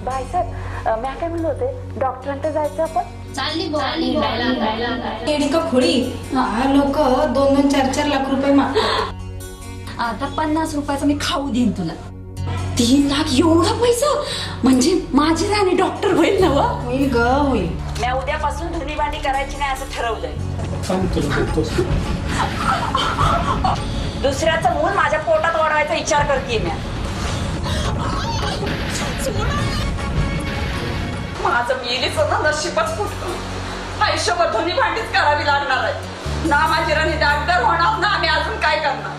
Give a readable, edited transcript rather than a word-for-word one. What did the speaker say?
बाईसाहेब मी काय म्हणत होते डॉक्टरांकडे जायचं आपण चालली येडी का खोळी लोक 2-2, 4-4 लाख रुपये मागतात. आता 50 रुपयाचा मी खाऊ देईन तुला. 3 लाख एवढा पैसा म्हणजे माझी राणी डॉक्टर होईल ना? होईल ग होईल. मी उद्यापासून धुनी भांडी करायची नाही असं ठरवलंय. दुसऱ्याचं मूल माझ्या पोटात वाढवायचा विचार करते मी. माझं मेलीच ना नशीबच फुटतं. आयुष्यभर धुनी भांडीच करावी लागणार आहे ना. माझी राणी डॉक्टर होणार ना. आम्ही अजून काय करणार.